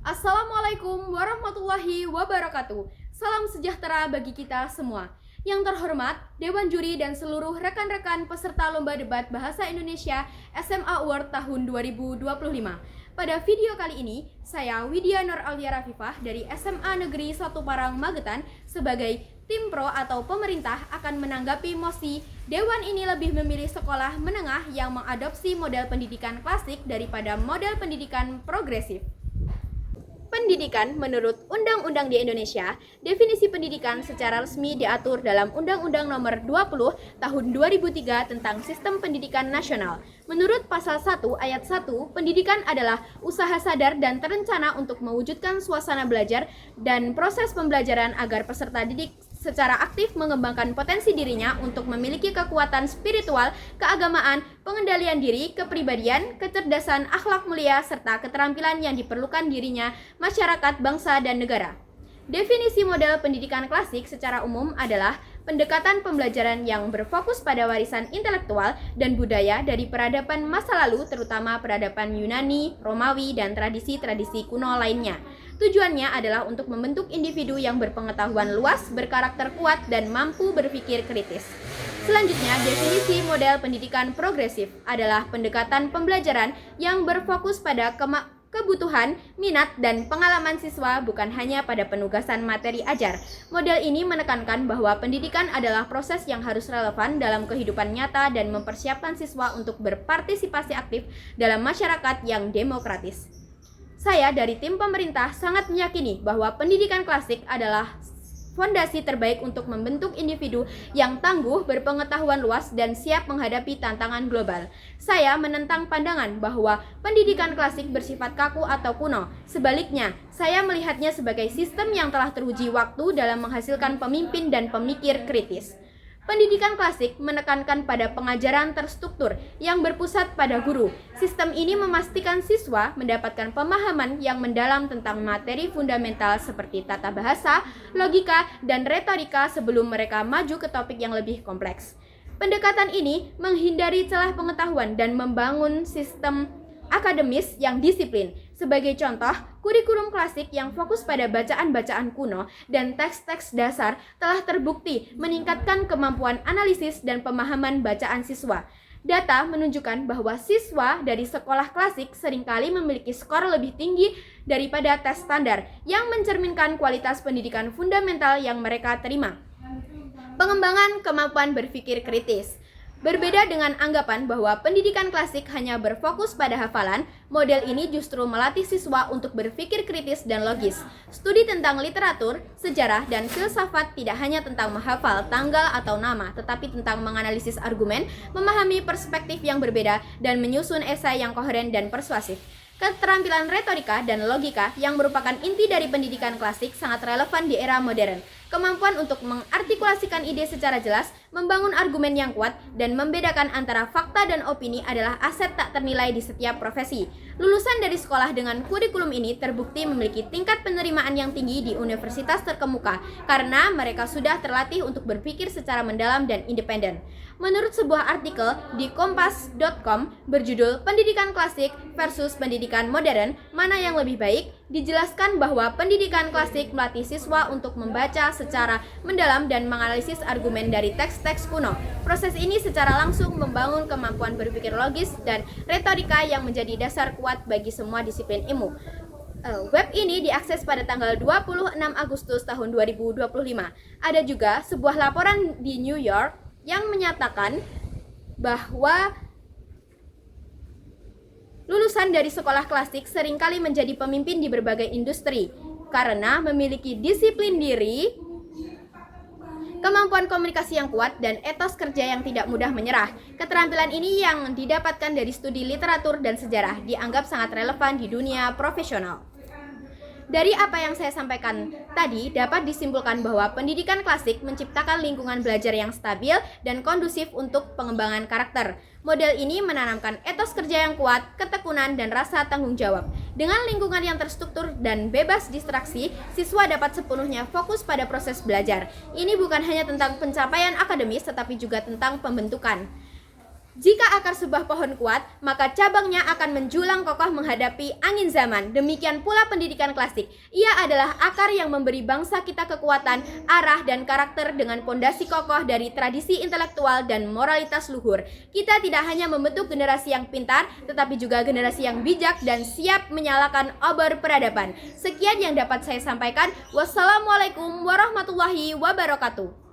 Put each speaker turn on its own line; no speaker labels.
Assalamualaikum warahmatullahi wabarakatuh. Salam sejahtera bagi kita semua. Yang terhormat, Dewan Juri dan seluruh rekan-rekan peserta Lomba Debat Bahasa Indonesia SMA Award tahun 2025. Pada video kali ini, saya Widya Nur Alia Rafifah dari SMA Negeri 1 Parang, Magetan sebagai tim pro atau pemerintah akan menanggapi mosi Dewan ini lebih memilih sekolah menengah yang mengadopsi model pendidikan klasik daripada model pendidikan progresif. Pendidikan menurut Undang-Undang di Indonesia, definisi pendidikan secara resmi diatur dalam Undang-Undang Nomor 20 Tahun 2003 tentang Sistem Pendidikan Nasional. Menurut Pasal 1 Ayat 1, pendidikan adalah usaha sadar dan terencana untuk mewujudkan suasana belajar dan proses pembelajaran agar peserta didik secara aktif mengembangkan potensi dirinya untuk memiliki kekuatan spiritual, keagamaan, pengendalian diri, kepribadian, kecerdasan, akhlak mulia, serta keterampilan yang diperlukan dirinya, masyarakat, bangsa, dan negara. Definisi model pendidikan klasik secara umum adalah pendekatan pembelajaran yang berfokus pada warisan intelektual dan budaya dari peradaban masa lalu, terutama peradaban Yunani, Romawi, dan tradisi-tradisi kuno lainnya. Tujuannya adalah untuk membentuk individu yang berpengetahuan luas, berkarakter kuat, dan mampu berpikir kritis. Selanjutnya, definisi model pendidikan progresif adalah pendekatan pembelajaran yang berfokus pada kebutuhan, minat, dan pengalaman siswa, bukan hanya pada penugasan materi ajar. Model ini menekankan bahwa pendidikan adalah proses yang harus relevan dalam kehidupan nyata dan mempersiapkan siswa untuk berpartisipasi aktif dalam masyarakat yang demokratis. Saya dari tim pemerintah sangat meyakini bahwa pendidikan klasik adalah fondasi terbaik untuk membentuk individu yang tangguh, berpengetahuan luas, dan siap menghadapi tantangan global. Saya menentang pandangan bahwa pendidikan klasik bersifat kaku atau kuno. Sebaliknya, saya melihatnya sebagai sistem yang telah teruji waktu dalam menghasilkan pemimpin dan pemikir kritis. Pendidikan klasik menekankan pada pengajaran terstruktur yang berpusat pada guru. Sistem ini memastikan siswa mendapatkan pemahaman yang mendalam tentang materi fundamental seperti tata bahasa, logika, dan retorika sebelum mereka maju ke topik yang lebih kompleks. Pendekatan ini menghindari celah pengetahuan dan membangun sistem akademis yang disiplin. Sebagai contoh, kurikulum klasik yang fokus pada bacaan-bacaan kuno dan teks-teks dasar telah terbukti meningkatkan kemampuan analisis dan pemahaman bacaan siswa. Data menunjukkan bahwa siswa dari sekolah klasik seringkali memiliki skor lebih tinggi daripada tes standar yang mencerminkan kualitas pendidikan fundamental yang mereka terima. Pengembangan kemampuan berpikir kritis. Berbeda dengan anggapan bahwa pendidikan klasik hanya berfokus pada hafalan, model ini justru melatih siswa untuk berpikir kritis dan logis. Studi tentang literatur, sejarah, dan filsafat tidak hanya tentang menghafal tanggal atau nama, tetapi tentang menganalisis argumen, memahami perspektif yang berbeda, dan menyusun esai yang koheren dan persuasif. Keterampilan retorika dan logika yang merupakan inti dari pendidikan klasik sangat relevan di era modern. Kemampuan untuk mengartikulasikan ide secara jelas, membangun argumen yang kuat, dan membedakan antara fakta dan opini adalah aset tak ternilai di setiap profesi. Lulusan dari sekolah dengan kurikulum ini terbukti memiliki tingkat penerimaan yang tinggi di universitas terkemuka karena mereka sudah terlatih untuk berpikir secara mendalam dan independen. Menurut sebuah artikel di kompas.com berjudul Pendidikan Klasik versus Pendidikan Modern, mana yang lebih baik? Dijelaskan bahwa pendidikan klasik melatih siswa untuk membaca secara mendalam dan menganalisis argumen dari teks-teks kuno. Proses ini secara langsung membangun kemampuan berpikir logis dan retorika yang menjadi dasar kuat bagi semua disiplin ilmu. Web ini diakses pada tanggal 26 Agustus tahun 2025. Ada juga sebuah laporan di New York yang menyatakan bahwa lulusan dari sekolah klasik seringkali menjadi pemimpin di berbagai industri karena memiliki disiplin diri, kemampuan komunikasi yang kuat, dan etos kerja yang tidak mudah menyerah. Keterampilan ini yang didapatkan dari studi literatur dan sejarah dianggap sangat relevan di dunia profesional. Dari apa yang saya sampaikan tadi, dapat disimpulkan bahwa pendidikan klasik menciptakan lingkungan belajar yang stabil dan kondusif untuk pengembangan karakter. Model ini menanamkan etos kerja yang kuat, ketekunan, dan rasa tanggung jawab. Dengan lingkungan yang terstruktur dan bebas distraksi, siswa dapat sepenuhnya fokus pada proses belajar. Ini bukan hanya tentang pencapaian akademis, tetapi juga tentang pembentukan Jika akar sebuah pohon kuat, maka cabangnya akan menjulang kokoh menghadapi angin zaman. Demikian pula pendidikan klasik. Ia adalah akar yang memberi bangsa kita kekuatan, arah, dan karakter dengan pondasi kokoh dari tradisi intelektual dan moralitas luhur. Kita tidak hanya membentuk generasi yang pintar, tetapi juga generasi yang bijak dan siap menyalakan obor peradaban. Sekian yang dapat saya sampaikan. Wassalamualaikum warahmatullahi wabarakatuh.